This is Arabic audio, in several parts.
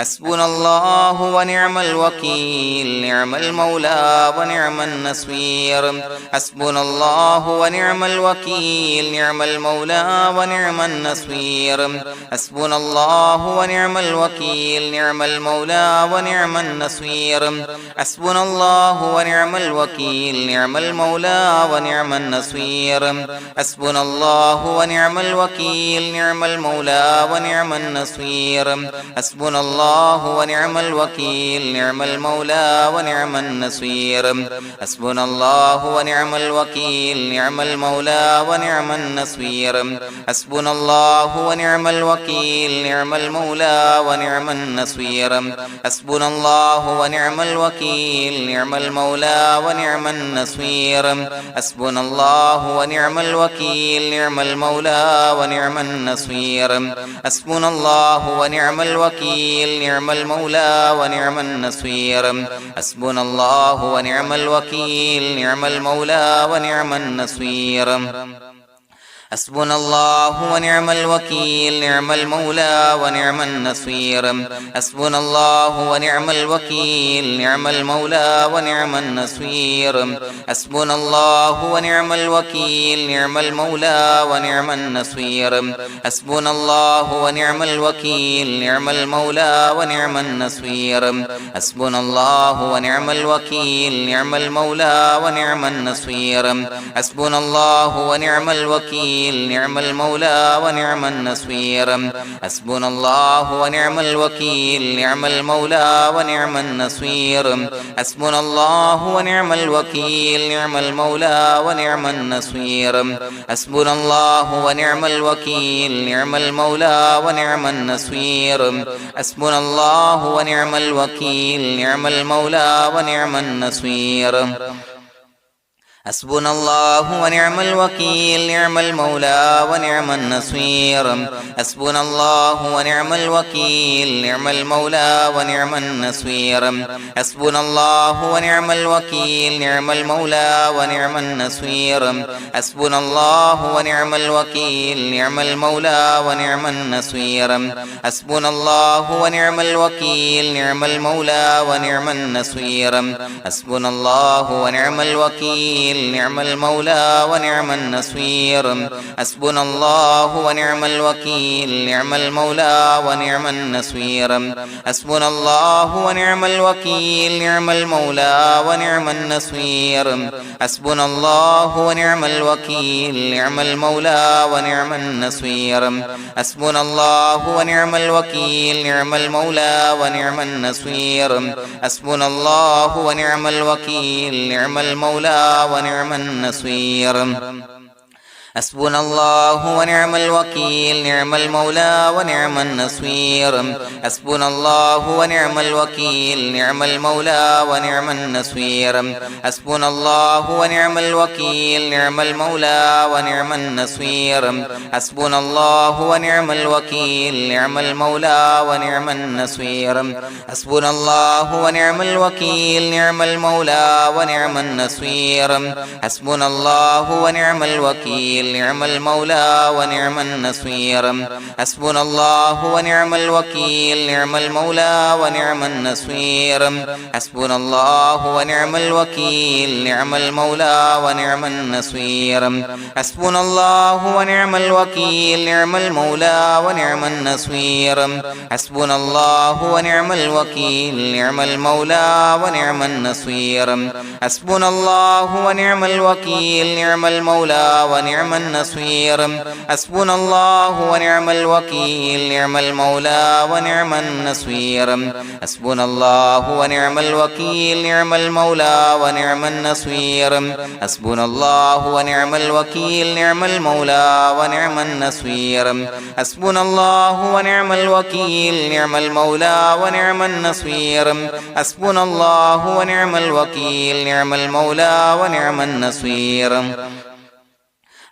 حسبنا الله ونعم الوكيل نعم المولى ونعم النصير حسبنا الله ونعم الوكيل نعم المولى ونعم النصير حسبنا الله ونعم الوكيل نعم المولى ونعم النصير حسبنا الله ونعم الوكيل نعم المولى ونعم النصير حسبنا الله ونعم الوكيل نعم المولى ونعم النصير حسبنا الله ونعم الوكيل نعم المولى ونعم النصير حسبنا الله ونعم الوكيل نعم المولى ونعم النصير حسبنا الله ونعم الوكيل نعم المولى ونعم النصير حسبنا الله ونعم الوكيل نعم المولى ونعم النصير حسبنا الله ونعم الوكيل نعم المولى ونعم النصير حسبنا الله ونعم الوكيل نعم المولى ونعم النصير حسبنا الله ونعم الوكيل نعم المولى ونعم النصير حسبنا الله ونعم الوكيل نعم المولى ونعم النصير حسبنا الله ونعم الوكيل نعم المولى ونعم النصير حسبنا الله ونعم الوكيل نعم المولى ونعم النصير حسبنا الله ونعم الوكيل نعم المولى ونعم النصير حسبنا الله ونعم الوكيل نعم المولى ونعم النصير حسبنا الله ونعم الوكيل نعم المولى ونعم النصير حسبنا الله ونعم الوكيل نعم المولى ونعم النصير حسبنا الله ونعم الوكيل نعم المولى ونعم النصير حسبنا الله ونعم الوكيل نعم المولى ونعم النصير حسبنا الله ونعم الوكيل نعم المولى ونعم النصير حسبنا الله ونعم الوكيل نعم المولى ونعم النصير حسبنا الله ونعم الوكيل نعم المولى ونعم النصير حسبنا الله ونعم الوكيل نعم المولى ونعم النصير حسبنا الله ونعم الوكيل نعم المولى ونعم النصير حسبنا الله ونعم الوكيل نعم المولى ونعم النصير حسبنا الله ونعم الوكيل نعم المولى ونعم النصير حسبنا الله ونعم الوكيل نعم المولى ونعم النصير حسبنا الله ونعم الوكيل نعم المولى ونعم النصير حسبنا الله ونعم الوكيل نعم المولى ونعم النصير حسبنا الله ونعم الوكيل نعم المولى ونعم النصير حسبنا الله ونعم الوكيل نعم المولى ونعم النصير حسبنا الله ونعم الوكيل نعم المولى ونعم النصير حسبنا الله ونعم الوكيل نعم المولى ونعم النصير حسبنا الله ونعم الوكيل نعم المولى ونعم النصير حسبنا الله ونعم الوكيل نعم المولى ونعم النصير حسبنا الله ونعم الوكيل نعم المولى ونعم النصير حسبنا الله ونعم الوكيل نعم المولى ونعم النصير حسبنا الله ونعم الوكيل نعم المولى ونعم النصير حسبنا الله ونعم الوكيل نعم المولى ونعم النصير حسبنا الله ونعم الوكيل نعم المولى ونعم النصير حسبنا الله ونعم الوكيل نعم المولى ونعم النصير حسبنا الله ونعم الوكيل نعم المولى ونعم النصير حسبنا الله ونعم الوكيل نعم المولى ونعم النصير حسبنا الله ونعم الوكيل نعم المولى ونعم النصير حسبنا الله ونعم الوكيل نعم المولى ونعم النصير حسبنا الله ونعم الوكيل نعم المولى ونعم النصير حسبنا الله ونعم الوكيل نعم المولى ونعم النصير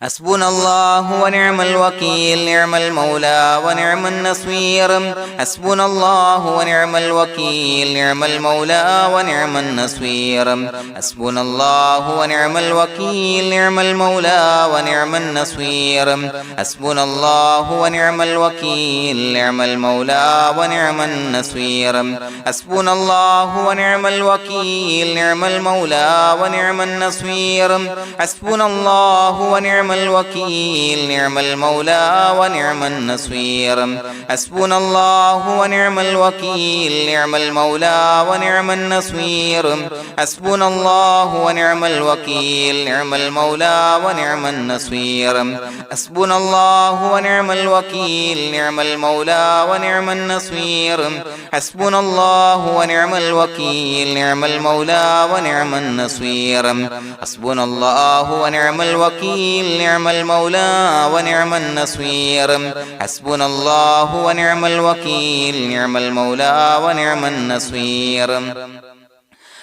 حسبنا الله ونعم الوكيل نعم المولى ونعم النصير حسبنا الله ونعم الوكيل نعم المولى ونعم النصير حسبنا الله ونعم الوكيل نعم المولى ونعم النصير حسبنا الله ونعم الوكيل نعم المولى ونعم النصير حسبنا الله ونعم الوكيل نعم المولى ونعم النصير حسبنا الله ونعم الوكيل نعم المولى ونعم النصير حسبنا الله ونعم الوكيل نعم المولى ونعم النصير حسبنا الله ونعم الوكيل نعم المولى ونعم النصير حسبنا الله ونعم الوكيل نعم المولى ونعم النصير حسبنا الله ونعم الوكيل نعم المولى ونعم النصير حسبنا الله ونعم الوكيل نعم المولى ونعم النصير حسبنا الله ونعم الوكيل نعم المولى ونعم النصير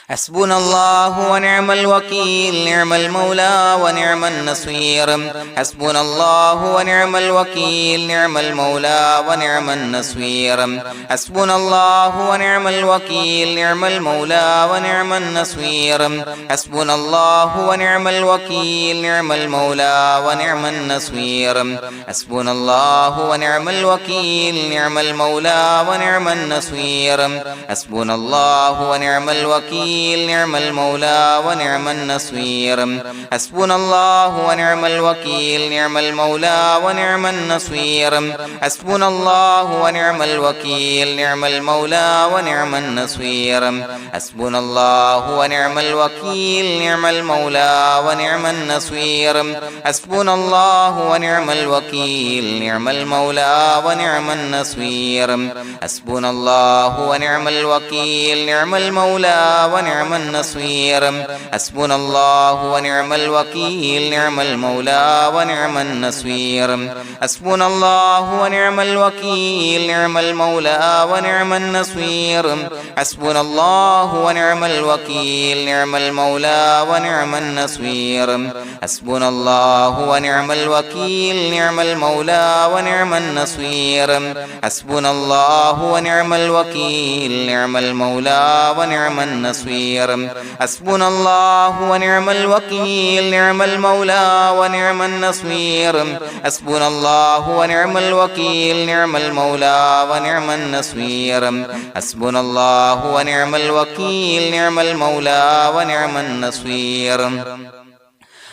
حسبنا الله ونعم الوكيل نعم المولى ونعم النصير حسبنا الله ونعم الوكيل نعم المولى ونعم النصير حسبنا الله ونعم الوكيل نعم المولى ونعم النصير حسبنا الله ونعم الوكيل نعم المولى ونعم النصير حسبنا الله ونعم الوكيل نعم المولى ونعم النصير حسبنا الله ونعم الوكيل نعم المولى ونعم النصير حسبنا الله ونعم الوكيل نعم المولى ونعم النصير حسبنا الله ونعم الوكيل نعم المولى ونعم النصير حسبنا الله ونعم الوكيل نعم المولى ونعم النصير حسبنا الله ونعم الوكيل نعم المولى ونعم النصير حسبنا الله ونعم الوكيل نعم المولى ونعم النصير حسبنا الله ونعم الوكيل نعم المولى ونعم النصير حسبنا الله ونعم الوكيل نعم المولى ونعم النصير حسبنا الله ونعم الوكيل نعم المولى ونعم النصير حسبنا الله ونعم الوكيل نعم المولى ونعم النصير حسبنا الله ونعم الوكيل نعم المولى ونعم النصير حسبنا الله ونعم الوكيل نعم المولى ونعم النصير حسبنا الله ونعم الوكيل نعم المولى ونعم النصير حسبنا الله ونعم الوكيل نعم المولى ونعم النصير حسبنا الله ونعم الوكيل نعم المولى ونعم النصير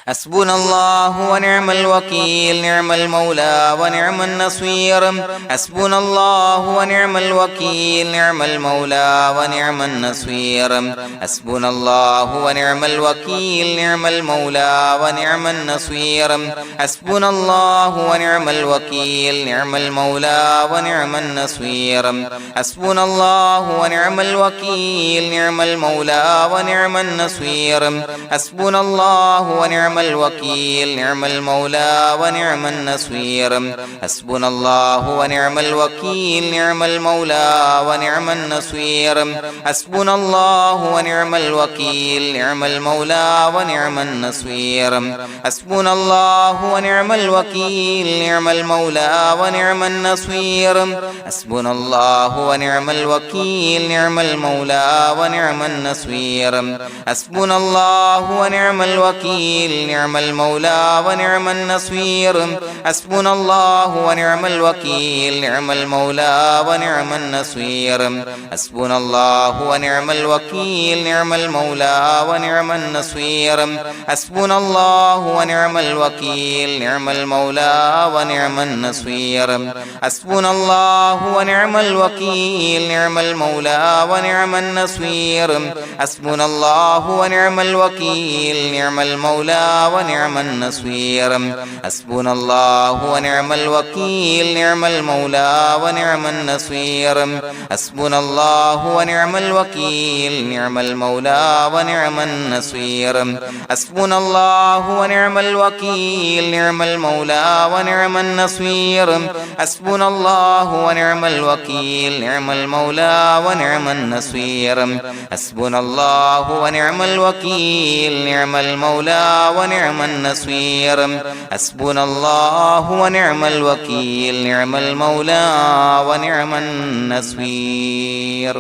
حسبنا الله ونعم الوكيل نعم المولى ونعم النصير حسبنا الله ونعم الوكيل نعم المولى ونعم النصير حسبنا الله ونعم الوكيل نعم المولى ونعم النصير حسبنا الله ونعم الوكيل نعم المولى ونعم النصير حسبنا الله ونعم الوكيل نعم المولى ونعم النصير حسبنا الله ونعم الوكيل نعم المولى ونعم النصير حسبنا الله ونعم الوكيل نعم المولى ونعم النصير حسبنا الله ونعم الوكيل نعم المولى ونعم النصير حسبنا الله ونعم الوكيل نعم المولى ونعم النصير حسبنا الله ونعم الوكيل نعم المولى ونعم النصير حسبنا الله ونعم الوكيل نعم المولى ونعم النصير حسبنا الله ونعم الوكيل نعم المولى ونعم النصير حسبنا الله ونعم الوكيل نعم المولى ونعم النصير حسبنا الله ونعم الوكيل نعم المولى ونعم النصير حسبنا الله ونعم الوكيل نعم المولى ونعم النصير حسبنا الله ونعم الوكيل نعم المولى ونعم النصير حسبنا الله ونعم الوكيل نعم المولى ونعم النصير حسبنا الله ونعم الوكيل نعم المولى ونعم النصير حسبنا الله ونعم الوكيل نعم المولى ونعم النصير حسبنا الله ونعم الوكيل نعم المولى ونعم النصير حسبنا الله ونعم الوكيل نعم المولى ونعم النصير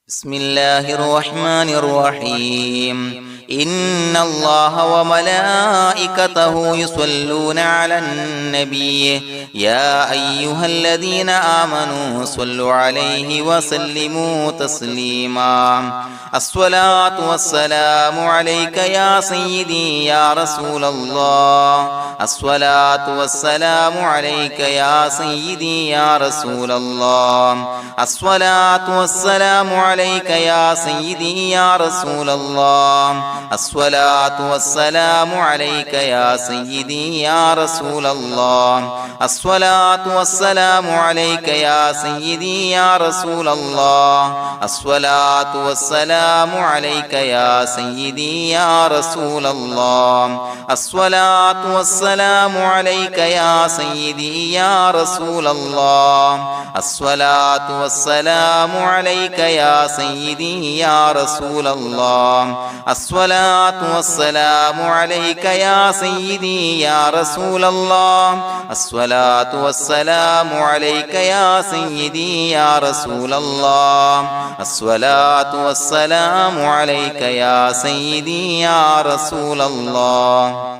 بسم الله الرحمن الرحيم إن الله وملائكته يصلون على النبي يا أيها الذين آمنوا صلوا عليه وسلموا تسليما الصلاة والسلام عليك يا سيدي يا رسول الله الصلاة والسلام عليك يا سيدي يا رسول الله الصلاة والسلام عليك يا سيدي يا رسول الله الصلاة والسلام عليك يا سيدي يا رسول الله الصلاة والسلام عليك يا سيدي يا رسول الله الصلاة والسلام عليك يا سيدي يا رسول الله الصلاة والسلام عليك يا سيدي يا رسول الله الصلاة والسلام عليك يا سيدي يا رسول الله الصلاة والسلام عليك يا سيدي يا رسول الله الصلاة والسلام عليك يا سيدي يا رسول الله الصلاة والسلام عليك يا سيدي يا رسول الله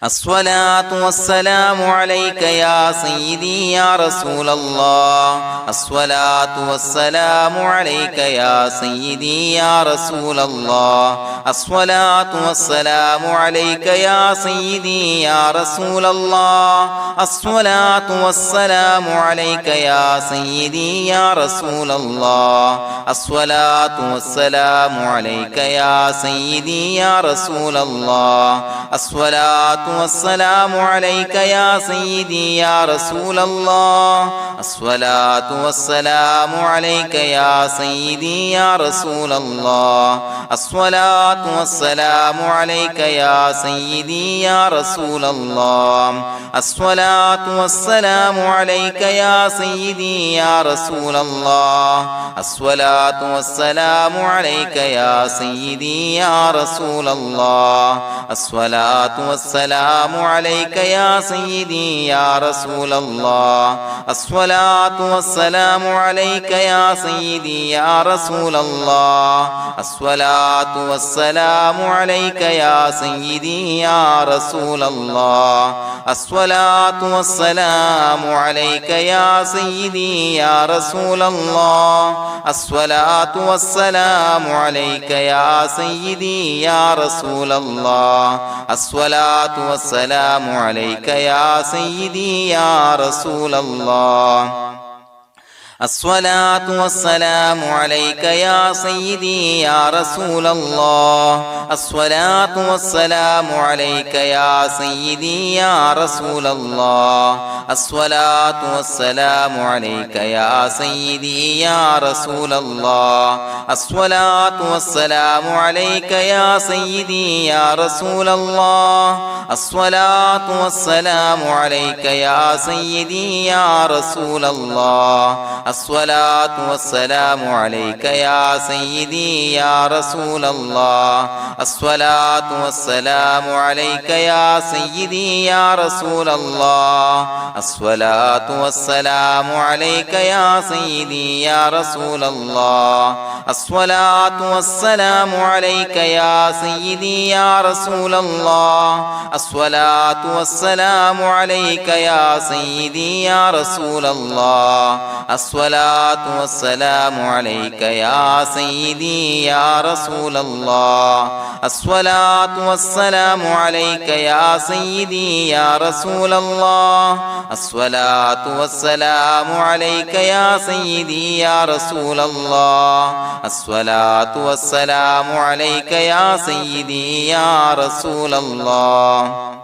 الصلاة والسلام عليك يا سيدي يا رسول الله الصلاة والسلام عليك يا سيدي يا رسول الله الصلاة والسلام عليك يا سيدي يا رسول الله الصلاة والسلام عليك يا سيدي يا رسول الله الصلاة والسلام عليك يا سيدي يا رسول الله الصلاة والسلام عليك يا سيدي يا رسول الله الصلاة والسلام عليك يا سيدي يا رسول الله الصلاة والسلام عليك يا سيدي يا رسول الله الصلاة والسلام عليك يا سيدي يا رسول الله الصلاة والسلام عليك يا سيدي يا رسول الله الصلاة والسلام عليك يا سيدي يا رسول الله الصلاة والسلام عليك يا سيدي يا رسول الله الصلاة والسلام عليك يا سيدي يا رسول الله الصلاة والسلام عليك يا سيدي يا رسول الله الصلاة والسلام عليك يا سيدي يا رسول الله الصلاة والسلام عليك يا سيدي يا رسول الله الصلاة والسلام عليك يا سيدي يا رسول الله الصلاة والسلام عليك يا سيدي يا رسول الله الصلاة والسلام عليك يا سيدي يا رسول الله الصلاة والسلام عليك يا سيدي يا رسول الله الصلاة والسلام عليك يا سيدي يا رسول الله الصلاة والسلام عليك يا سيدي يا رسول الله الصلاة والسلام عليك يا سيدي يا رسول الله الصلاة والسلام عليك يا سيدي يا رسول الله الصلاة والسلام عليك يا سيدي يا رسول الله الصلاة والسلام عليك يا سيدي يا رسول الله الصلاة والسلام عليك يا سيدي يا رسول الله الصلاة والسلام عليك يا سيدي يا رسول الله الصلاة والسلام عليك يا سيدي يا رسول الله الصلاة والسلام عليك يا سيدي يا رسول الله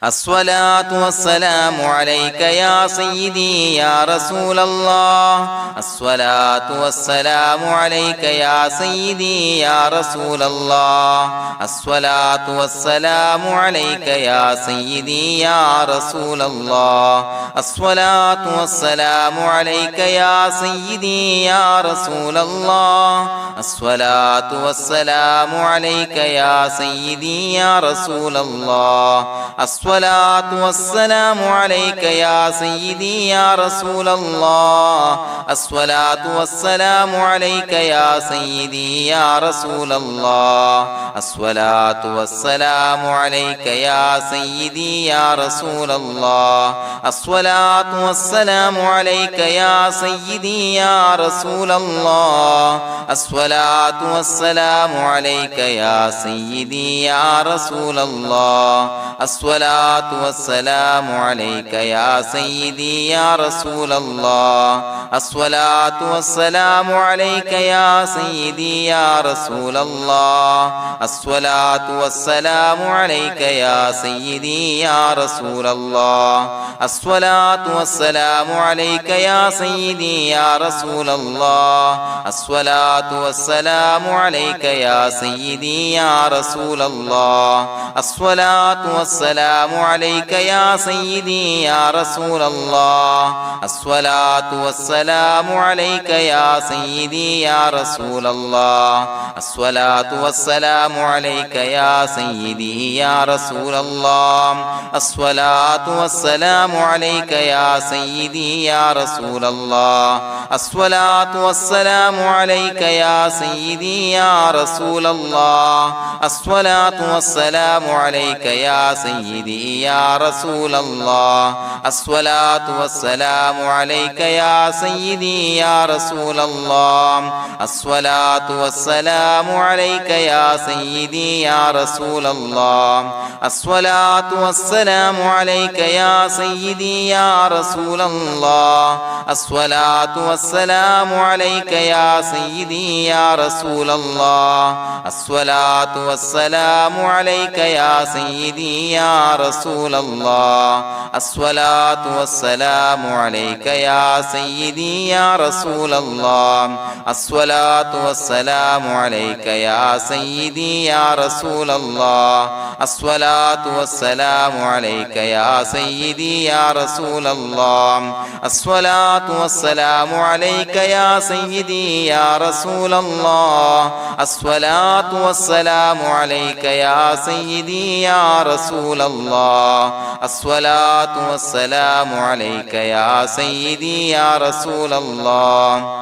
الصلاة والسلام عليك يا سيدي يا رسول الله الصلاة والسلام عليك يا سيدي يا رسول الله الصلاة والسلام عليك يا سيدي يا رسول الله الصلاة والسلام عليك يا سيدي يا رسول الله الصلاة والسلام عليك يا سيدي يا رسول الله الصلاة والسلام عليك يا سيدي يا رسول الله الصلاة والسلام عليك يا سيدي يا رسول الله الصلاة والسلام عليك يا سيدي يا رسول الله الصلاة والسلام عليك يا سيدي يا رسول الله الصلاة والسلام عليك يا سيدي يا رسول الله الصلاة والسلام عليك يا سيدي يا رسول الله الصلاة والسلام عليك يا سيدي يا رسول الله الصلاة والسلام عليك يا سيدي يا رسول الله الصلاة والسلام عليك يا سيدي يا رسول الله الصلاة والسلام عليك يا سيدي يا رسول الله الصلاة والسلام عليك يا سيدي يا رسول الله الصلاة والسلام عليك يا سيدي يا رسول الله الصلاة والسلام عليك يا سيدي يا رسول الله الصلاة والسلام عليك يا سيدي يا رسول الله الصلاة والسلام عليك يا سيدي يا رسول الله الصلاة والسلام عليك يا سيدي يا رسول الله الصلاة والسلام عليك يا سيدي يا رسول الله الصلاة والسلام عليك يا سيدي يا رسول الله الصلاة والسلام عليك يا سيدي يا رسول الله الصلاة والسلام عليك يا سيدي يا رسول الله الصلاة والسلام عليك يا سيدي يا رسول الله الصلاة والسلام عليك يا سيدي يا رسول الله الصلاة والسلام عليك يا سيدي يا رسول الله الصلاة والسلام عليك يا سيدي يا رسول الله الصلاة والسلام عليك يا سيدي يا رسول الله الصلاة والسلام عليك يا سيدي يا رسول الله الصلاة والسلام عليك يا سيدي يا رسول الله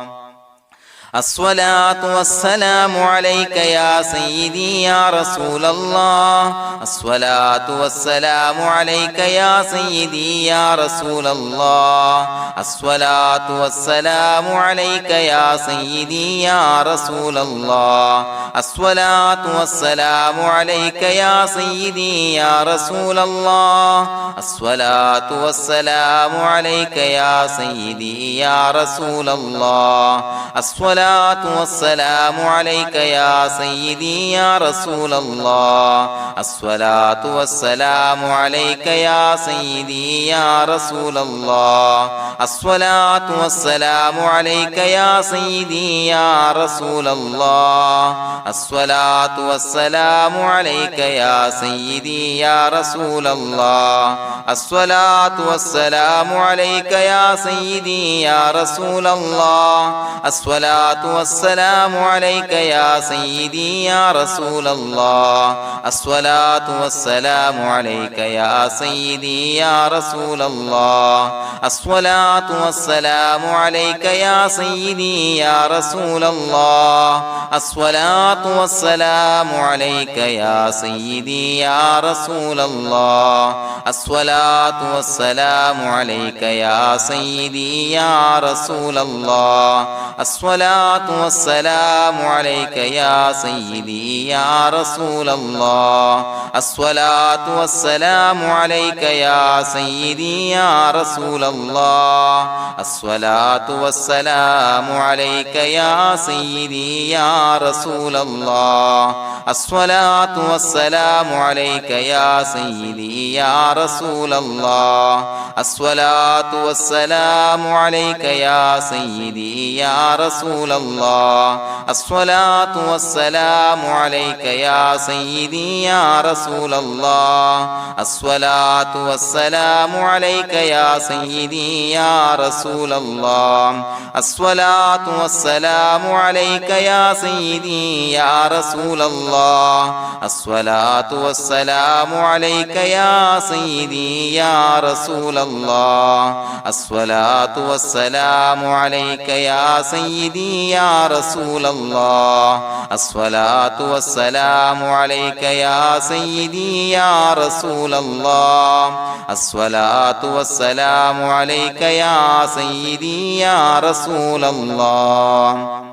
الصلاة والسلام عليك يا سيدي يا رسول الله الصلاة والسلام عليك يا سيدي يا رسول الله الصلاة والسلام عليك يا سيدي يا رسول الله الصلاة والسلام عليك يا سيدي يا رسول الله الصلاة والسلام عليك يا سيدي يا رسول الله الصلاة والسلام عليك يا سيدي يا رسول الله الصلاة والسلام عليك يا سيدي يا رسول الله الصلاة والسلام عليك يا سيدي يا رسول الله الصلاة والسلام عليك يا سيدي يا رسول الله الصلاة والسلام عليك يا سيدي يا رسول الله الصلاة والسلام عليك يا سيدي يا رسول الله الصلاة والسلام عليك يا سيدي يا رسول الله الصلاة والسلام عليك يا سيدي يا رسول الله الصلاة والسلام عليك يا سيدي يا رسول الله الصلاة والسلام عليك يا سيدي يا رسول الله الصلاة الصلاة والسلام عليك يا سيدي يا رسول الله الصلاة والسلام عليك يا سيدي يا رسول الله الصلاة والسلام عليك يا سيدي يا رسول الله الصلاة والسلام عليك يا سيدي يا رسول الله الصلاة والسلام عليك يا سيدي يا رسول الله الصلاة والسلام عليك يا سيدي يا رسول الله الصلاة والسلام عليك يا سيدي يا رسول الله الصلاة والسلام عليك يا سيدي يا رسول الله الصلاة والسلام عليك يا سيدي يا رسول الله الصلاة والسلام عليك يا سيدي يا رسول الله الصلاة والسلام عليك يا سيدي يا رسول الله الصلاة والسلام عليك يا سيدي يا رسول الله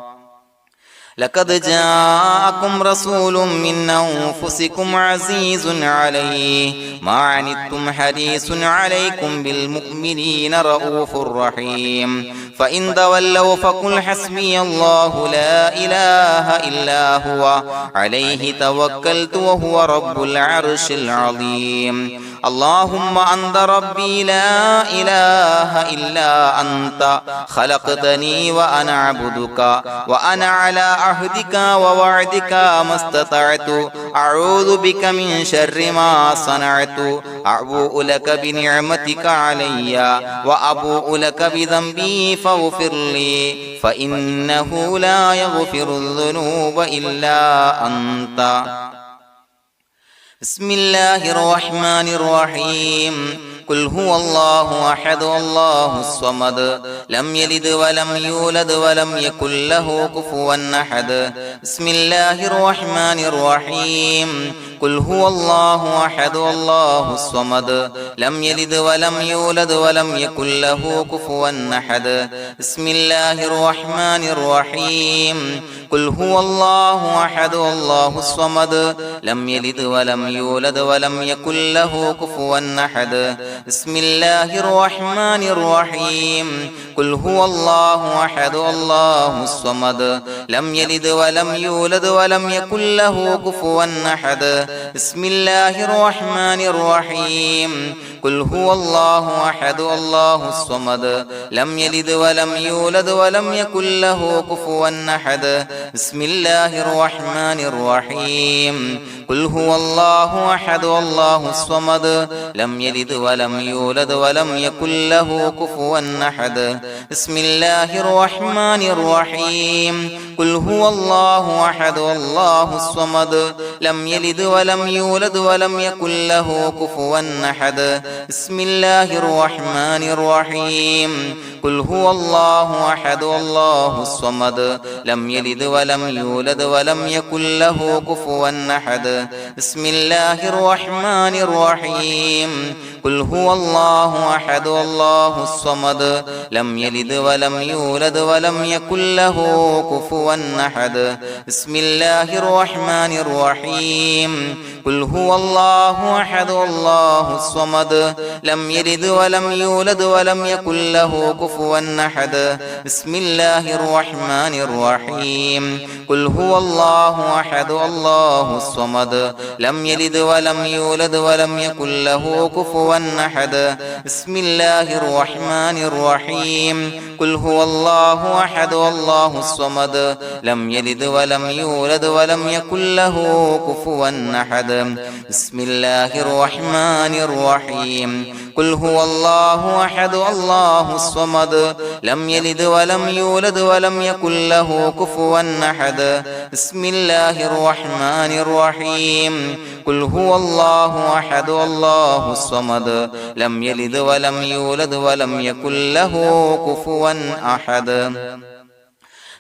لقد جاءكم رسول من أنفسكم عزيز عليه ما عنتم حريص عليكم بالمؤمنين رؤوف رحيم فإن تولوا فقل حسبي الله لا إله إلا هو عليه توكلت وهو رب العرش العظيم اللهم أنت ربي لا إله إلا أنت خلقتني وأنا عبدك وأنا على عهدك ووعدك ما استطعت أعوذ بك من شر ما صنعت أبوء لك بنعمتك علي وأبوء لك بذنبي فاغفر لي فإنه لا يغفر الذنوب إلا أنت بسم الله الرحمن الرحيم قل هو الله أحد الله الصمد لم يلد ولم يولد ولم يكن له كفوا أحد بسم الله الرحمن الرحيم قل هو الله أحد الله الصمد لم يلد ولم يولد ولم يكن له كفوا أحد بسم الله الرحمن الرحيم قل هو الله أحد الله الصمد لم يلد ولم يولد ولم يكن له كفوا أحد بسم الله الرحمن الرحيم قل هو الله أحد الله الصمد لم يلد ولم يولد ولم يكن له كفوا أحد بسم الله الرحمن الرحيم قل هو الله أحد الله الصمد لم يلد ولم يولد ولم يكن له كفوا أحد بسم الله الرحمن الرحيم قل هو الله أحد الله الصمد لم يلد ولم يولد ولم يكن له كفوا أحد بسم الله الرحمن الرحيم قل هو الله أحد الله الصمد لم يلد ولم يولد ولم يكن له كفوا أحد بسم الله الرحمن الرحيم قل هو الله أحد الله الصمد لم يلد ولم يولد ولم يكن له كفوا أحد بسم الله الرحمن الرحيم قل هو الله أحد الله الصمد لم يلد ولم يولد ولم يكن له كفوا أحد بسم الله الرحمن الرحيم قل هو الله أحد الله الصمد لم يلد ولم يولد ولم يكن له كفوا أحد بسم الله الرحمن الرحيم قل هو الله أحد الله الصمد لم يلد ولم يولد ولم يكن له كفوا أحد بسم الله الرحمن الرحيم قل هو الله أحد الله الصمد لم يلد ولم يولد ولم يكن له كفوا أحد بسم الله الرحمن الرحيم قل هو الله أحد الله الصمد لم يلد ولم يولد ولم يكن له كفوا أحد بسم الله الرحمن الرحيم قل هو الله أحد الله الصمد لم يلد ولم يولد ولم يكن له كفوا أحد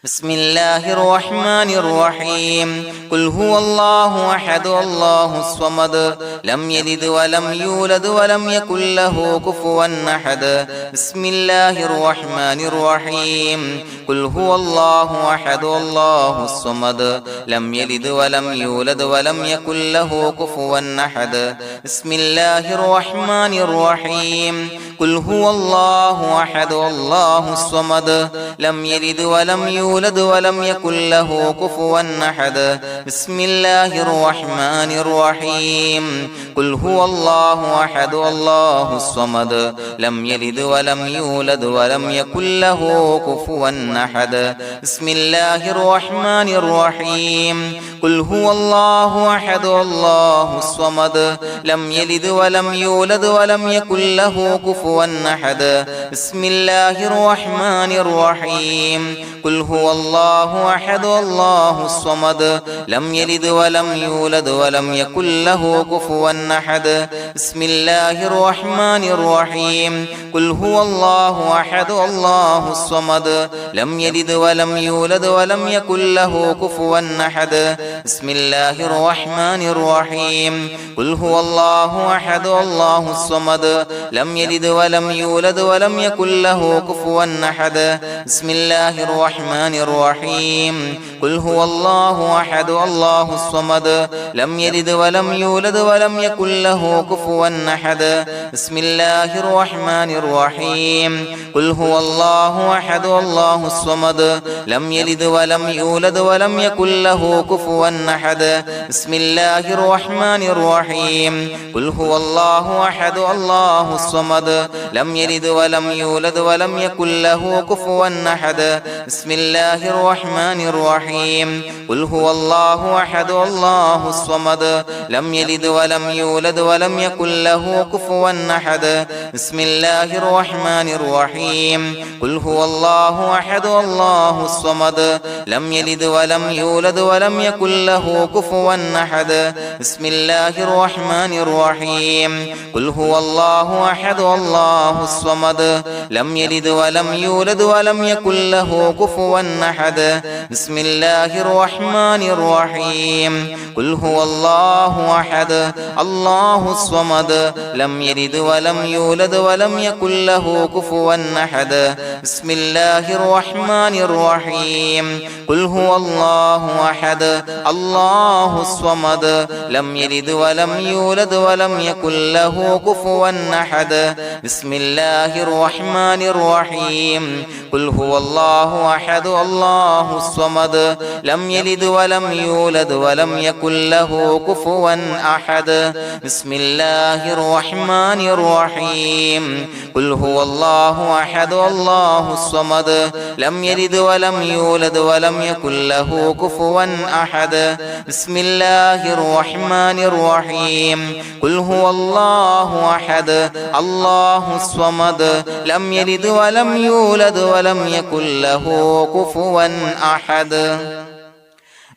بسم الله الرحمن الرحيم قل هو الله أحد الله الصمد لم يلد ولم يولد ولم يكن له كفوا أحد بسم الله الرحمن الرحيم قل هو الله أحد الله الصمد لم يلد ولم يولد ولم يكن له كفوا أحد بسم الله الرحمن الرحيم قل هو الله أحد الله الصمد لم يلد ولم يولد ولم يكن له كفوا أحد بسم الله الرحمن الرحيم قل هو الله أحد الله الصمد لم يلد ولم يولد ولم يكن له كفوا أحد بسم الله الرحمن الرحيم قل هو الله أحد الله الصمد لم يلد ولم يولد ولم يكن له كفوا أحد بسم الله الرحمن الرحيم قل هو الله أحد الله الصمد لم يلد ولم يولد ولم يكن له كفوا أحد بسم الله الرحمن الرحيم قل هو الله أحد الله الصمد لم يلد ولم يولد ولم يكن له كفوا أحد بسم الله الرحمن الرحيم قل هو الله أحد الله الصمد لم يلد ولم يولد ولم يكن له كفوا أحد بسم الله الرحمن الرحيم قل هو الله أحد الله الصمد لم يلد ولم يولد ولم يكن له كفوا أحد بسم الله الرحمن الرحيم قل هو الله أحد الله الصمد لم يلد ولم يولد ولم يكن له كفوا أحد بسم الله الرحمن الرحيم قل هو الله أحد الله الصمد لم يلد ولم يولد ولم يكن له كفوا أحد بسم الله الرحمن الرحيم قل هو الله أحد الله الصمد لم يلد ولم يولد ولم يكن له كفوا أحد بسم الله الرحمن الرحيم قل هو الله أحد الله الصمد لم يلد ولم يولد ولم يكن له كفوا أحد بسم الله الرحمن الرحيم قل هو الله أحد الله الصمد لم يلد ولم يولد ولم يكن له كفوا أحد بسم الله الرحمن الرحيم قل هو الله أحد الله الصمد لم يلد ولم يولد ولم يكن له كفوا أحد بسم الله الرحمن الرحيم قل هو الله أحد الله الصمد لم يلد ولم يولد ولم يكن له كفوا أحد بسم الله الرحمن الرحيم قل هو الله أحد الله الصمد لم يلد ولم يولد ولم يكن له كفوا أحد بسم الله الرحمن الرحيم قل هو الله أحد الله الصمد لم يلد ولم يولد ولم يكن له كفوا أحد بسم الله الرحمن الرحيم قل هو الله أحد الله الصمد لم يلد ولم يولد ولم يكن له كفوا أحد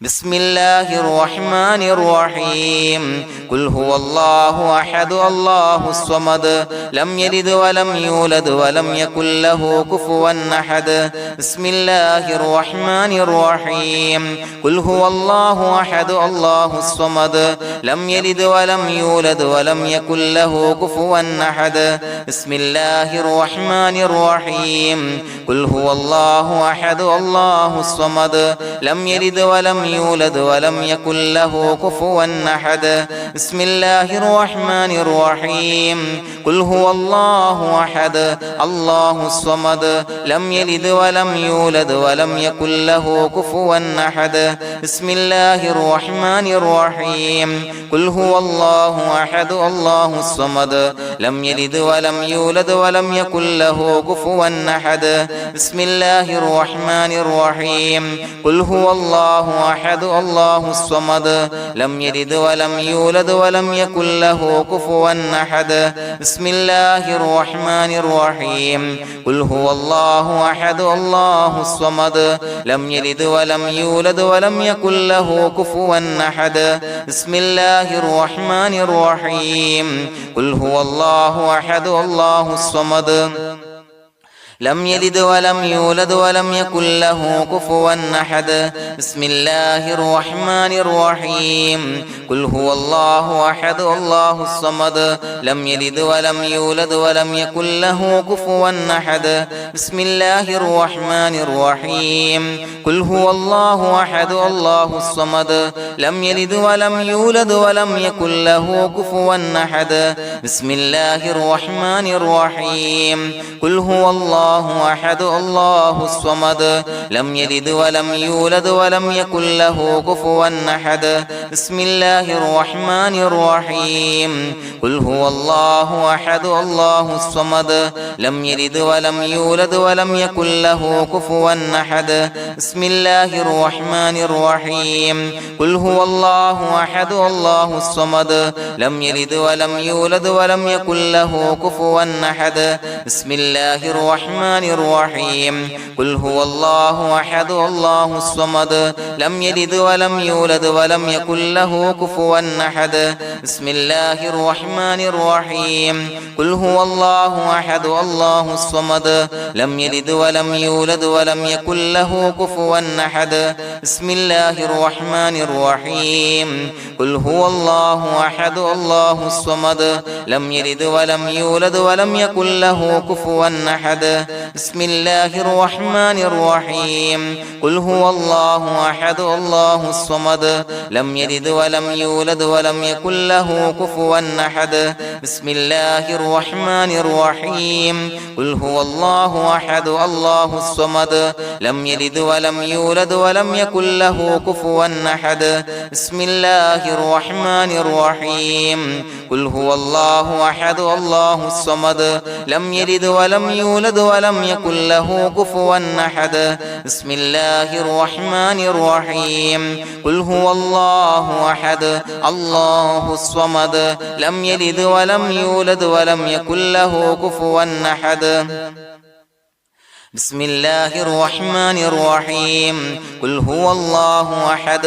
بسم الله الرحمن الرحيم قل هو الله أحد الله الصمد لم يلد ولم يولد ولم يكن له كفوا أحد بسم الله الرحمن الرحيم قل هو الله أحد الله الصمد لم يلد ولم يولد ولم يكن له كفوا أحد بسم الله الرحمن الرحيم قل هو الله أحد الله الصمد لم يلد ولم يولد ولم يكن له كفوا أحد بسم الله الرحمن الرحيم قل هو الله أحد الله الصمد لم يلد ولم يولد ولم يكن له كفوا أحد بسم الله الرحمن الرحيم قل هو الله أحد الله الصمد لم يلد ولم يولد ولم يكن له كفوا أحد بسم الله الرحمن الرحيم قل هو الله أحد الله الصمد لم يلد ولم يولد ولم يكن له كفوا أحد بسم الله الرحمن الرحيم قل هو الله أحد الله الصمد لم يلد ولم يولد ولم يكن له كفوا أحد بسم الله الرحمن الرحيم قل هو الله أحد الله الصمد لم يلد ولم يولد ولم يكن له كفوا أحد بسم الله الرحمن الرحيم قل هو الله أحد الله الصمد لم يلد ولم يولد ولم يكن له كفوا أحد بسم الله الرحمن الرحيم قل هو الله أحد الله الصمد لم يلد ولم يولد ولم يكن له كفوا أحد بسم الله الرحمن الرحيم قل هو الله أحد الله الصمد لم يلد ولم يولد ولم يكن له كفوا أحد بسم الله الرحمن الرحيم قل هو الله أحد الله الصمد لم يلد ولم يولد ولم يكن له كفوا أحد بسم الله الرحمن الرحيم قل هو الله أحد الله الصمد لم يلد ولم يولد ولم يكن له كفوا أحد بسم الله الرحمن الرحيم قل هو الله أحد الله الصمد لم يلد ولم يولد ولم يكن له كفوا أحد بسم الله الرحمن الرحيم قل هو الله أحد الله الصمد لم يلد ولم يولد ولم يكن له كفوا أحد بسم الله الرحمن الرحيم قل هو الله أحد الله الصمد لم يلد ولم يولد ولم يكن له كفوا أحد بسم الله الرحمن الرحيم قل هو الله أحد الله الصمد لم يلد ولم يولد ولم يكن له كفوا أحد بسم الله الرحمن الرحيم قل هو الله أحد الله الصمد لم يلد ولم يولد ولم يكن له كفوا أحد بسم الله الرحمن الرحيم قل هو الله أحد الله الصمد لم يلد ولم يولد ولم يكن له كفوا أحد بسم الله الرحمن الرحيم قل هو الله أحد الله الصمد لم يلد ولم يولد ولم يكن له كفوا أحد بسم الله الرحمن الرحيم قل هو الله أحد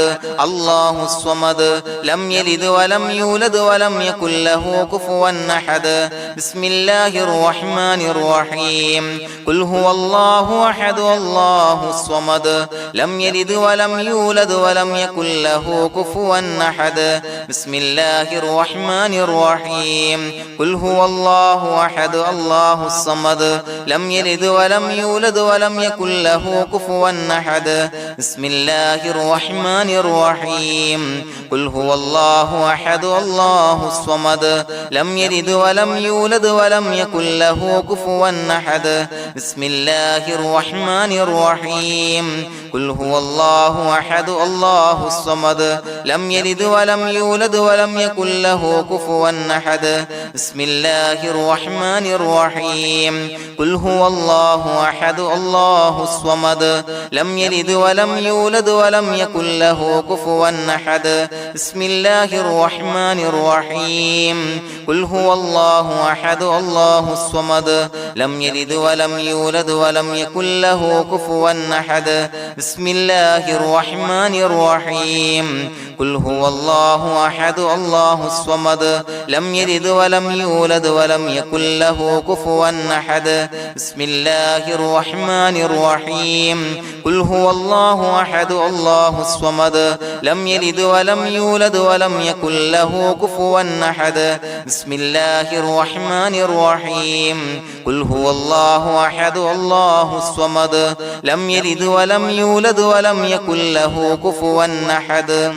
الله الصمد لم يلد ولم يولد ولم يكن له كفوا أحد بسم الله الرحمن الرحيم قل هو الله أحد الله الصمد لم يلد ولم يولد ولم يكن له كفوا أحد بسم الله الرحمن الرحيم قل هو الله أحد الله الصمد لم يلد ولم يولد ولم يكن له كفوا أحد بسم الله الرحمن الرحيم قل هو الله أحد الله الصمد لم يلد ولم يولد ولم يكن له كفوا أحد بسم الله الرحمن الرحيم قل هو الله أحد الله الصمد لم يلد ولم يولد ولم يكن له كفوا أحد بسم الله الرحمن الرحيم قل هو الله أحد الله الصمد لم يلد ولم يولد ولم يكن له كفوا أحد بسم الله الرحمن الرحيم قل هو الله أحد الله الصمد لم يلد ولم يولد ولم يكن له كفوا أحد بسم الله الرحمن الرحيم قل هو الله أحد الله الصمد لم يلد ولم يولد ولم يكن له كفوا أحد بسم الله الرحمن الرحيم قل هو الله أحد الله الصمد لم يلد ولم يولد ولم يكن له كفوا أحد بسم الله الرحمن الرحيم قل هو الله أحد الله الصمد لم يلد ولم يولد ولم يكن له كفوا أحد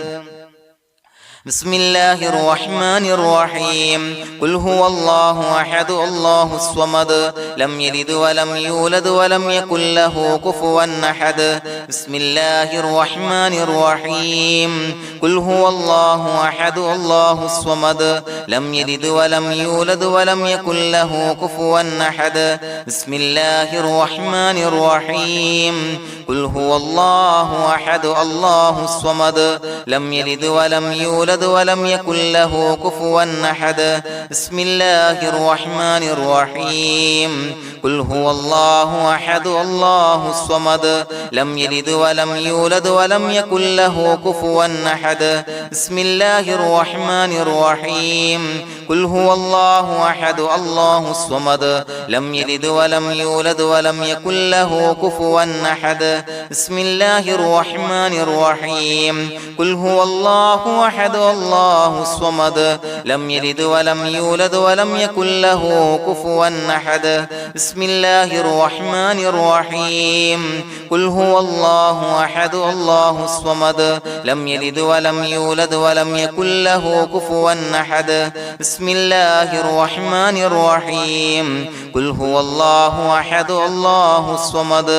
بسم الله الرحمن الرحيم قل هو الله أحد الله الصمد لم يلد ولم يولد ولم يكن له كفوا أحد بسم الله الرحمن الرحيم قل هو الله أحد الله الصمد لم يلد ولم يولد ولم يكن له كفوا أحد بسم الله الرحمن الرحيم قل هو الله أحد الله الصمد لم يلد ولم يولد يولد ولم يكن له كفوا أحد بسم الله الرحمن الرحيم قل هو الله أحد الله الصمد لم يلد ولم يولد ولم يكن له كفوا أحد بسم الله الرحمن الرحيم قل هو الله أحد الله الصمد لم يلد ولم يولد ولم يكن له كفوا أحد بسم الله الرحمن الرحيم قل هو الله أحد الله الصمد لم يلد ولم يولد ولم يكن له كفوا أحد بسم الله الرحمن الرحيم قل هو الله أحد الله الصمد لم يلد ولم يولد ولم يكن له كفوا أحد بسم الله الرحمن الرحيم قل هو الله أحد الله الصمد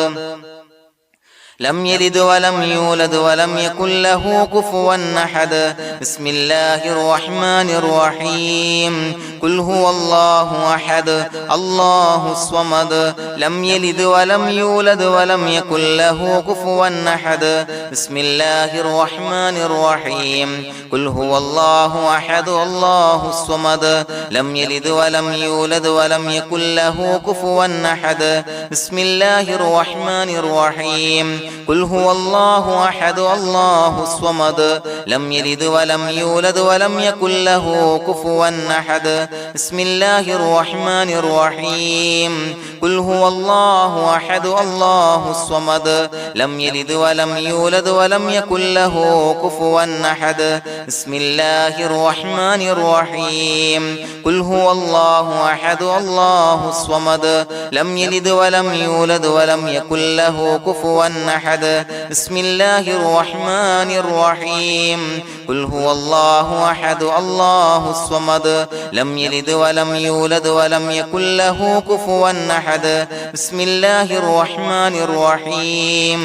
لم يلد ولم يولد ولم يكن له كفوا أحد بسم الله الرحمن الرحيم قل هو الله أحد الله الصمد لم يلد ولم يولد ولم يكن له كفوا أحد بسم الله الرحمن الرحيم قل هو الله أحد الله الصمد لم يلد ولم يولد ولم يكن له كفوا أحد بسم الله الرحمن الرحيم قل هو الله أحد الله الصمد لم يلد ولم يولد ولم يكن له كفوا أحد بسم الله الرحمن الرحيم قل هو الله أحد الله الصمد لم يلد ولم يولد ولم يكن له كفوا أحد بسم الله الرحمن الرحيم قل هو الله أحد الله الصمد لم يلد ولم يولد ولم يكن له كفوا أحد بسم الله الرحمن الرحيم قل هو الله أحد الله الصمد لم يلد ولم يولد ولم يكن له كفوا أحد بسم الله الرحمن الرحيم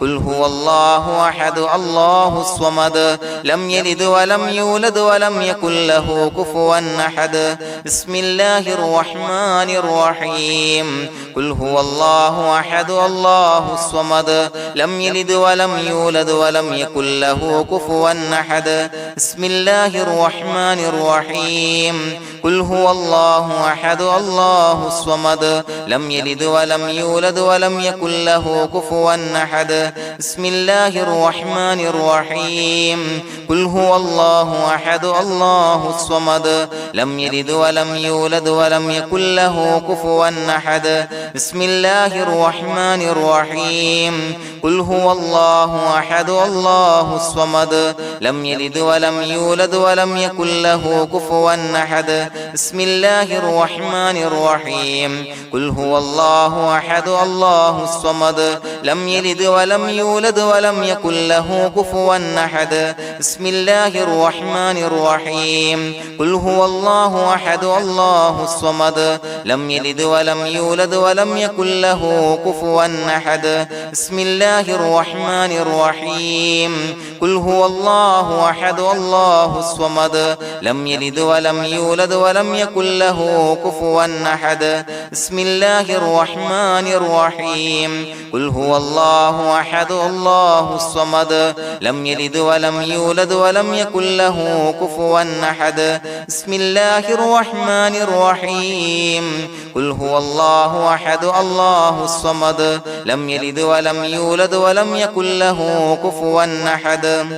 قل هو الله أحد الله الصمد لم يلد ولم يولد ولم يكن له كفوا أحد بسم الله الرحمن الرحيم قل هو الله أحد الله الصمد لم يلد ولم يولد ولم يكن له كفوا أحد بسم الله الرحمن الرحيم قل هو الله أحد الله الصمد لم يلد ولم يولد ولم يكن له كفوا أحد بسم الله الرحمن الرحيم قل هو الله أحد الله الصمد لم يلد ولم يولد ولم يكن له كفوا أحد بسم الله الرحمن الرحيم قل هو الله أحد الله الصمد لم يلد ولم يولد ولم يكن له كفوا أحد بسم الله الرحمن الرحيم قل هو الله أحد الله الصمد لم يلد ولم يولد ولم يكن له كفوا أحد بسم الله الرحمن الرحيم قل هو الله أحد الله الصمد لم يلد ولم يولد ولم يكن له كفوا أحد بسم الله الرحمن الرحيم قل هو الله أحد الله الصمد لم يلد ولم يولد ولم يكن له كفوا أحد بسم الله الرحمن الرحيم قل هو الله أحد الله الصمد لم يلد ولم يولد ولم يكن له كفوا أحد بسم الله الرحمن الرحيم قل هو الله أحد الله الصمد لم يلد ولم يولد ولم يكن له كفوا أحد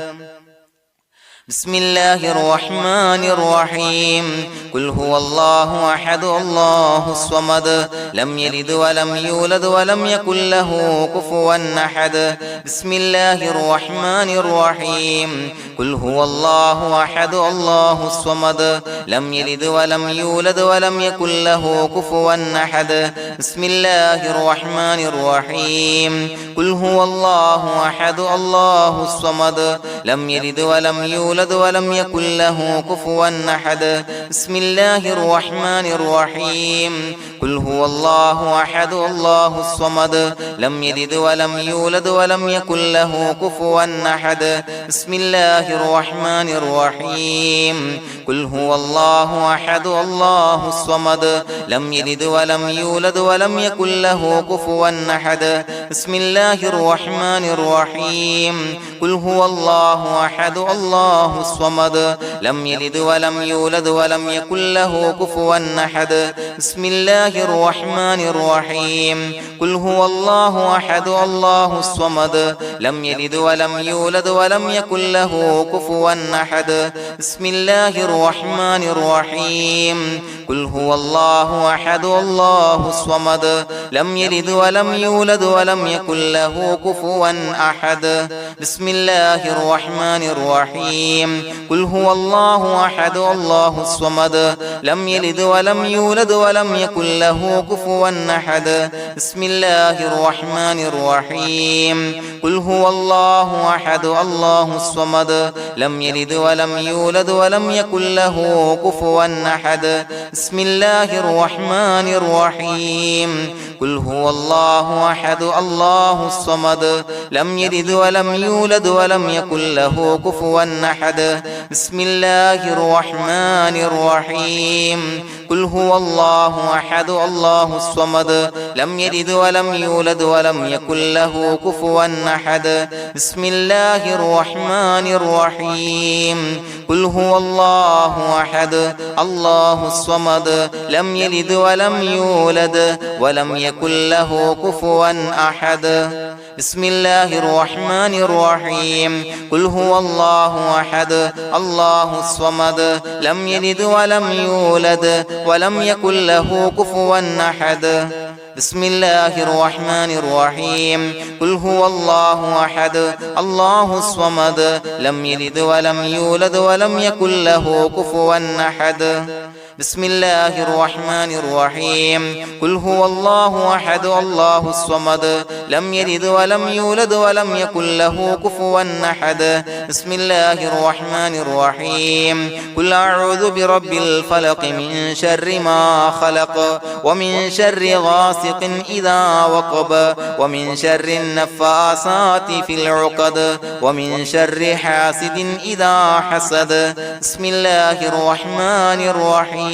بسم الله الرحمن الرحيم قل هو الله أحد الله الصمد لم يلد ولم يولد ولم يكن له كفوا أحد بسم الله الرحمن الرحيم قل هو الله أحد الله الصمد لم يلد ولم يولد ولم يكن له كفوا أحد بسم الله الرحمن الرحيم قل هو الله أحد الله الصمد لم يلد ولم يولد ولم يكن له كفوا أحد بسم الله الرحمن الرحيم قل هو الله أحد الله الصمد لم يلد ولم يولد ولم يكن له كفوا أحد بسم الله الرحمن الرحيم قل هو الله أحد الله الصمد لم يلد ولم يولد ولم يكن له كفوا أحد بسم الله الرحمن الرحيم قل هو الله الله أحد الله الصمد لم يلد ولم يولد ولم يكن له كفوا أحد بسم الله الرحمن الرحيم قل هو الله أحد الله الصمد لم يلد ولم يولد ولم يكن له كفوا أحد بسم الله الرحمن الرحيم قل هو الله أحد الله الصمد لم يلد ولم يولد ولم يكن له كفوا أحد بسم الله الرحمن الرحيم قل هو الله أحد الله الصمد لم يلد ولم يولد ولم يكن له كفوا أحد بسم الله الرحمن الرحيم قل هو الله أحد الله الصمد لم يلد ولم يولد ولم يكن له كفوا أحد بسم الله الرحمن الرحيم قل هو الله أحد الله الصمد لم يلد ولم يولد ولم يكن له كفوا أحد بسم الله الرحمن الرحيم قل هو الله أحد الله الصمد لم يلد ولم يولد ولم يكن له كفوا أحد بسم الله الرحمن الرحيم قل هو الله أحد الله الصمد لم يلد ولم يولد ولم يكن له كفوا أحد بسم الله الرحمن الرحيم قل هو الله أحد الله الصمد لم يلد ولم يولد ولم يكن له كفوا أحد بسم الله الرحمن الرحيم قل هو الله أحد الله الصمد لم يلد ولم يولد ولم يكن له كفوا أحد بسم الله الرحمن الرحيم قل هو الله أحد الله الصمد لم يلد ولم يولد ولم يكن له كفوا أحد بسم الله الرحمن الرحيم قل أعوذ برب الفلق من شر ما خلق ومن شر غاسق إذا وقب ومن شر النفاثات في العقد ومن شر حاسد إذا حسد بسم الله الرحمن الرحيم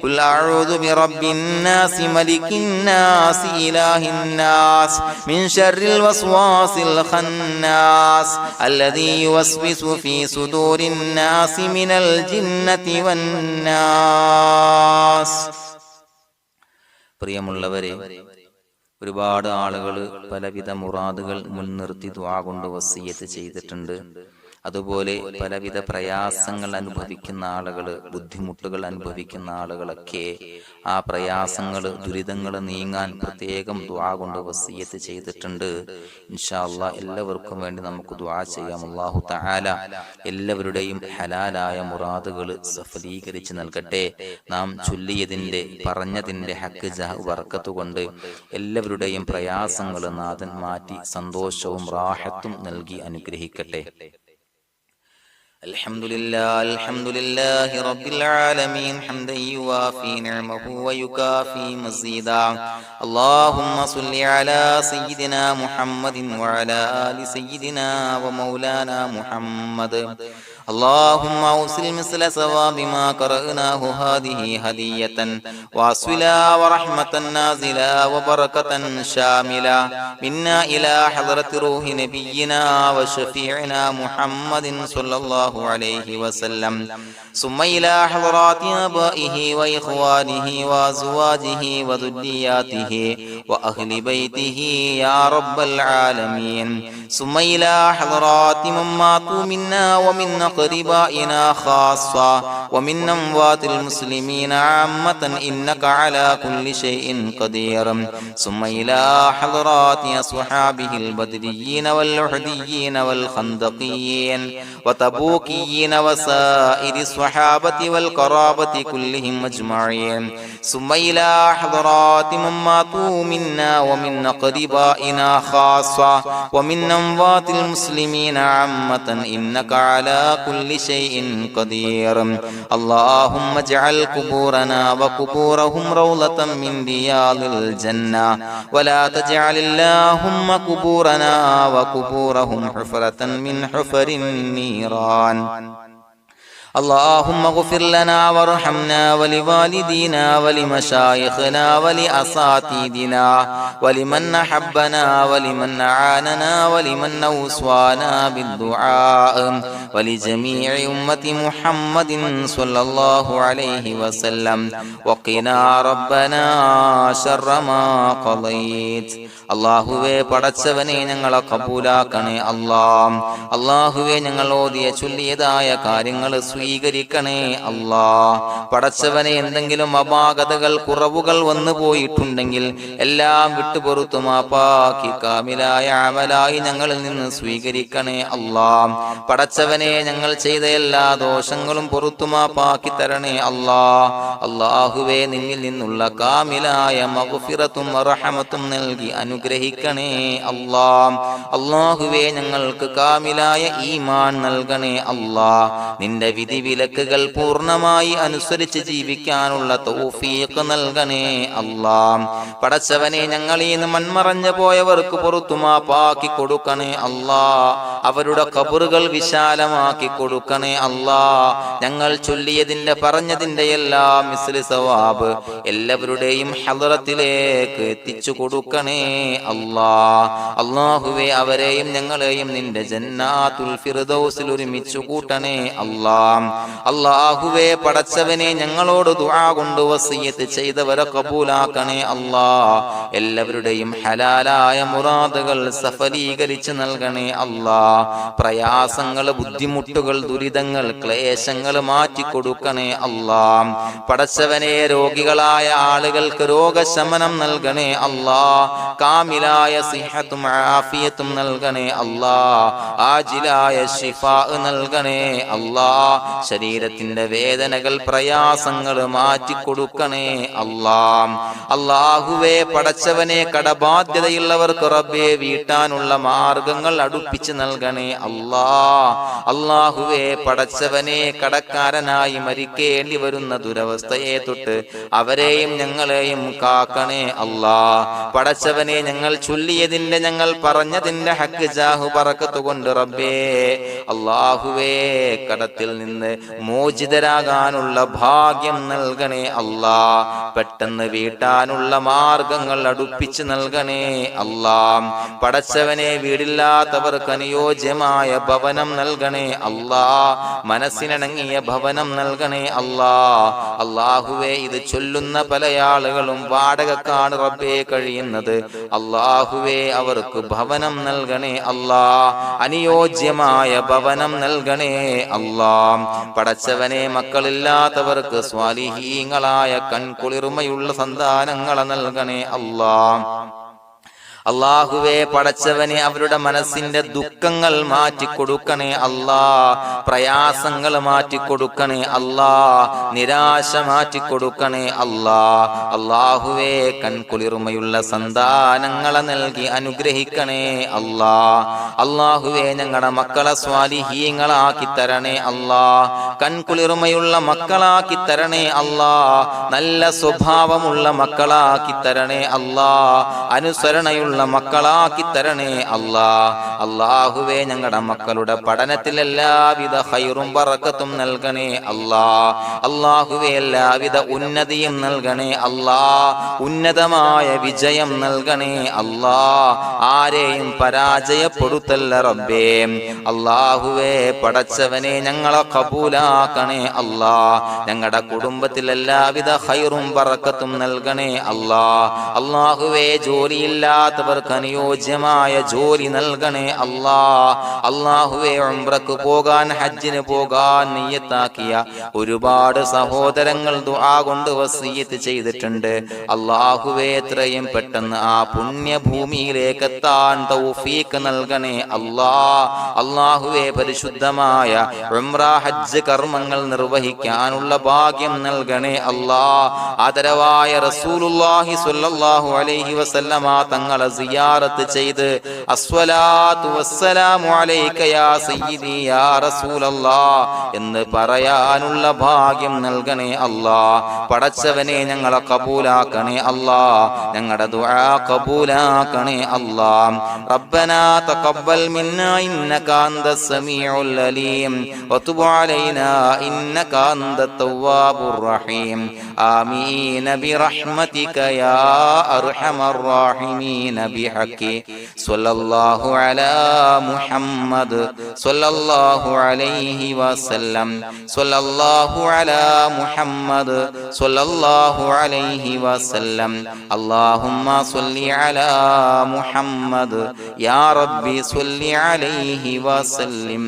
قل أعوذ برب الناس ملك الناس إله الناس من شر الوسواس الخناس الذي يوسوس في صدور الناس من الجنة والناس. പ്രിയമുള്ളവരെ, ഒരുപാട് ആളുകൾ പലവിധ മുറാദുകൾ മുൻനിർത്തി ദുആ കൊണ്ട് വസിയ്യത്ത് ചെയ്തിട്ടുണ്ട്. അതുപോലെ പലവിധ പ്രയാസങ്ങൾ അനുഭവിക്കുന്ന ആളുകൾ, ബുദ്ധിമുട്ടുകൾ അനുഭവിക്കുന്ന ആളുകളൊക്കെ ആ പ്രയാസങ്ങൾ, ദുരിതങ്ങൾ നീങ്ങാൻ പ്രത്യേകം ദുആ കൊണ്ട് വസിയ്യത്ത് ചെയ്തിട്ടുണ്ട്. ഇൻഷാ അല്ലാഹ് എല്ലാവർക്കും വേണ്ടി നമുക്ക് ദുആ ചെയ്യാം. അല്ലാഹു തആല എല്ലാവരുടെയും ഹലാലായ മുറാദുകൾ സഫലീകരിച്ച് നൽകട്ടെ. നാം ചൊല്ലിയതിന്റെ, പറഞ്ഞതിന്റെ ഹക്ക് ജാഹ് ബർക്കത്ത് കൊണ്ട് എല്ലാവരുടെയും പ്രയാസങ്ങൾ നാഥൻ മാറ്റി സന്തോഷവും റാഹത്തും നൽകി അനുഗ്രഹിക്കട്ടെ. الحمد لله رب العالمين حمدا يوافي نعمه ويكافي مزيدا. اللهم صل على سيدنا محمد وعلى آل سيدنا ومولانا محمد. اللهم أوصل مثل ثواب ما قرأناه هذه هدية واصلا ورحمة نازلا وبركة شاملة منا إلى حضرة روح نبينا وشفيعنا محمد صلى الله عليه وسلم، ثم إلى حضرات آبائه وإخوانه وأزواجه وذرياته وأهل بيته يا رب العالمين، ثم إلى حضرات من ماتوا منا ومن أقربائنا خاصة ومن أموات المسلمين عامة إنك على كل شيء قدير، ثم إلى حضرات أصحابه البدريين والأحديين والخندقيين وتبوكيين وسائر الصحابة والقرابة كلهم أجمعين، ثم إلى حضرات من ماتوا منا ومن أقربائنا خاصة ومن أموات المسلمين عامة إنك على كل شيء قدير. اللهم اجعل قبورنا وقبورهم روضة من رياض الجنة، ولا تجعل اللهم قبورنا وقبورهم حفرة من حفر النيران. اللهم اغفر لنا وارحمنا ولوالدينا ولمشايخنا ولأساتذتنا ولمن أحبنا ولمن أعاننا ولمن أوصانا بالدعاء ولجميع أمة محمد صلى الله عليه وسلم وقنا ربنا شر ما قضيت. അള്ളാഹുവേ പടച്ചവനെ ഞങ്ങളെ കബൂലാക്കണേ അല്ലാഹ്. അള്ളാഹുവേ ഞങ്ങൾ ഓതിയ ചൊല്ലിയതായ കാര്യങ്ങൾ സ്വീകരിക്കണേ അല്ലാഹ്. പടച്ചവനെ എന്തെങ്കിലും അപാകതകൾ കുറവുകൾ വന്നു പോയിട്ടുണ്ടെങ്കിൽ എല്ലാം വിട്ടുപൊറുത്തു മാപ്പാക്കി കാമിലായ അമലായി ഞങ്ങളിൽ നിന്ന് സ്വീകരിക്കണേ അല്ലാഹ്. പടച്ചവനെ ഞങ്ങൾ ചെയ്ത എല്ലാ ദോഷങ്ങളും പൊറുത്തു മാപ്പാക്കി തരണേ അല്ലാഹ്. അള്ളാഹുവേ നിന്നിൽ നിന്നുള്ള കാമിലായ മഗ്ഫിറത്തും റഹമത്തും നൽകി അനുഗ്രഹിക്കണേ അല്ലാഹ്. അല്ലാഹുവേ ഞങ്ങൾക്ക് കാമിലായ ഈമാൻ നൽകണേ അല്ലാഹ്. നിന്റെ വിധി വിലക്കുകൾ പൂർണ്ണമായി അനുസരിച്ച് ജീവിക്കാനുള്ള തൗഫീഖ് നൽകണേ അല്ലാഹ്. പടച്ചവനെ ഞങ്ങളിൽ നിന്ന് മൺമറഞ്ഞു പോയവർക്ക് പുറത്തു മാപ്പാക്കി കൊടുക്കണേ അല്ലാഹ്. അവരുടെ ഖബറുകൾ വിശാലമാക്കി കൊടുക്കണേ അല്ലാഹ്. ഞങ്ങൾ ചൊല്ലിയതിന്റെ പറഞ്ഞതിന്റെ എല്ലാം മിസ്ലി സവാബ് എല്ലാവരുടെയും ഹളറത്തിലേക്ക് എത്തിച്ചു കൊടുക്കണേ അല്ലാഹ്. അല്ലാഹുവേ അവരെയും ഞങ്ങളെയും നിന്റെ ജന്നാത്തുൽ ഫിർദൗസിൽ ഒരുമിച്ചു കൂട്ടണേ അല്ലാഹ്. അല്ലാഹുവേ പടച്ചവനെ ഞങ്ങളോട് ദുആ കൊണ്ട് വസിയത്ത് ചെയ്തവരെ കബൂലാക്കണേ അല്ലാഹ്. എല്ലാവരുടെയും ഹലാലായ മുറാദുകൾ സഫലീകരിച്ച് നൽകണേ അല്ലാഹ്. പ്രയാസങ്ങൾ, ബുദ്ധിമുട്ടുകൾ, ദുരിതങ്ങൾ, ക്ലേശങ്ങൾ മാറ്റിക്കൊടുക്കണേ അല്ലാഹ്. പടച്ചവനെ രോഗികളായ ആളുകൾക്ക് രോഗശമനം നൽകണേ അല്ലാഹ്. കാമിലായ സിഹത്തും ആഫിയത്തും നൽകണേ അല്ലാഹ്. ആജിലായ ശിഫാ നൽകണേ അല്ലാഹ്. ശരീരത്തിന്റെ വേദനകൾ, പ്രയാസങ്ങൾ മാറ്റിക്കൊടുക്കണേ അല്ലാഹ്. അല്ലാഹുവേ പടച്ചവനെ കടബാധ്യതയുള്ളവർക്ക് റബ്ബേ വീട്ടാനുള്ള മാർഗങ്ങൾ അടുപ്പിച്ച് നൽകണേ അല്ലാഹ്. അല്ലാഹുവേ പടച്ചവനെ കടക്കാരനായി മരിക്കേണ്ടി വരുന്ന ദുരവസ്ഥയെ തൊട്ട് അവരെയും ഞങ്ങളെയും കാക്കണേ അല്ലാഹ്. പടച്ചവനെ ഞങ്ങൾ ചൊല്ലിയതിന്റെ, ഞങ്ങൾ പറഞ്ഞതിന്റെ ഹക്ക് ജാഹു ബറക്കത്ത് കൊണ്ട് റബ്ബേ അല്ലാഹുവേ കടത്തിൽ നിന്ന് മോചിതരാകാനുള്ള ഭാഗ്യം നൽകണേ അല്ലാഹ്. പെട്ടെന്ന് വീട്ടാനുള്ള മാർഗങ്ങൾ അടുപ്പിച്ച് നൽകണേ അല്ലാഹ്. പടച്ചവനെ വീടില്ലാത്തവർക്ക് അനുയോജ്യമായ ഭവനം നൽകണേ അല്ലാഹ്. മനസ്സിനിണങ്ങിയ ഭവനം നൽകണേ അല്ലാഹ്. അല്ലാഹുവേ ഇത് ചൊല്ലുന്ന പല ആളുകളും വാടകക്കാണ് റബ്ബേ കഴിയുന്നത്. അല്ലാഹുവേ അവർക്ക് ഭവനം നൽകണേ അല്ലാഹ്. അനുയോജ്യമായ ഭവനം നൽകണേ അല്ലാഹ്. പടച്ചവനെ മക്കളില്ലാത്തവർക്ക് സ്വാലിഹീങ്ങളായ കൺകുളിർമയുള്ള സന്താനങ്ങളെ നൽകണേ അല്ലാഹ്. അല്ലാഹുവേ പടച്ചവനെ അവരുടെ മനസ്സിന്റെ ദുഃഖങ്ങൾ മാറ്റിക്കൊടുക്കണേ അല്ലാഹ്. പ്രയാസങ്ങൾ മാറ്റിക്കൊടുക്കണേ അല്ലാഹ്. നിരാശ മാറ്റിക്കൊടുക്കണേ അല്ലാഹ്. അല്ലാഹുവേ കൺകുളിർമയുള്ള സന്താനങ്ങളെ നൽകി അനുഗ്രഹിക്കണേ അല്ലാഹ്. അല്ലാഹുവേ ഞങ്ങളുടെ മക്കളെ സ്വാലിഹീങ്ങളാക്കി തരണേ അല്ലാഹ്. കൺകുളിർമയുള്ള മക്കളാക്കി തരണേ അല്ലാഹ്. നല്ല സ്വഭാവമുള്ള മക്കളാക്കി തരണേ അല്ലാഹ്. അനുസരണയുള്ള മക്കളാക്കി തരണേ അല്ലാഹ്. അല്ലാഹുവേ ഞങ്ങളുടെ മക്കളുടെ പഠനത്തിൽ എല്ലാവിധ ഖൈറും ബറക്കത്തും നൽകണേ അല്ലാഹ്. അല്ലാഹുവേ എല്ലാവിധ ഉന്നതിയും നൽകണേ അല്ലാഹ്. ഉന്നതമായ വിജയം നൽകണേ അല്ലാഹ്. ആരെയും പരാജയപ്പെടുത്തല്ല റബ്ബേ. അല്ലാഹുവേ പടച്ചവനെ ഞങ്ങളെ കബൂലാക്കണേ അല്ലാഹ്. ഞങ്ങളുടെ കുടുംബത്തിൽ എല്ലാവിധ ഖൈറും ബറക്കത്തും നൽകണേ അല്ലാഹ്. അല്ലാഹുവേ ജോലിയില്ലാത്ത അനുയോജ്യമായ ജോലി നൽകണേ അല്ലാഹ്. അല്ലാഹുവേ ഉംറക്ക് പോകാൻ, ഹജ്ജിന് പോകാൻ നിയ്യത്താക്കിയ ഒരുപാട് സഹോദരങ്ങൾ ദുആ കൊണ്ട് വസിയത്ത് ചെയ്തിട്ടുണ്ട്. അല്ലാഹുവേ എത്രയും പെട്ടെന്ന് ആ പുണ്യഭൂമിയിലേക്ക് എത്താൻ തൗഫീഖ് നൽകണേ അല്ലാഹ്. അല്ലാഹുവേ പരിശുദ്ധമായ ഉംറ ഹജ്ജ് കർമ്മങ്ങൾ നിർവഹിക്കാനുള്ള ഭാഗ്യം നൽകണേ അല്ലാഹ്. ആദരവായ റസൂലുള്ളാഹി സ്വല്ലല്ലാഹു അലൈഹി വസല്ലമ തങ്ങളെ സിയാറത്ത് ചെയ്ത് അസ്സലാത്തു വസ്സലാമു അലൈക യാ സയ്യിദി യാ റസൂലല്ലാഹ് എന്ന് പറയാനുള്ള ഭാഗ്യം നൽകണേ അല്ലാഹ്. പടച്ചവനെ ഞങ്ങളെ കബൂലാക്കണേ അല്ലാഹ്, ഞങ്ങളുടെ ദുആ കബൂലാക്കണേ അല്ലാഹ്. റബ്ബനാ തഖബ്ബൽ മിന്നാ ഇന്നക അന്തസ് സമീഉൽ അലീം വതുബ് അലൈനാ ഇന്നക അന്തത് തവ്വാബുർ റഹീം. ആമീൻ ബിറഹ്മതിക യാ അർഹമർ റഹീമീൻ ബിഹഖി സ്വല്ലല്ലാഹു അലാ മുഹമ്മദ് സ്വല്ലല്ലാഹു അലൈഹി വസല്ലം സ്വല്ലല്ലാഹു അലാ മുഹമ്മദ് സ്വല്ലല്ലാഹു അലൈഹി വസല്ലം. അല്ലാഹുമ്മ സ്വല്ലി അലാ മുഹമ്മദ് യാ റബ്ബി സ്വല്ലി അലൈഹി വസല്ലം.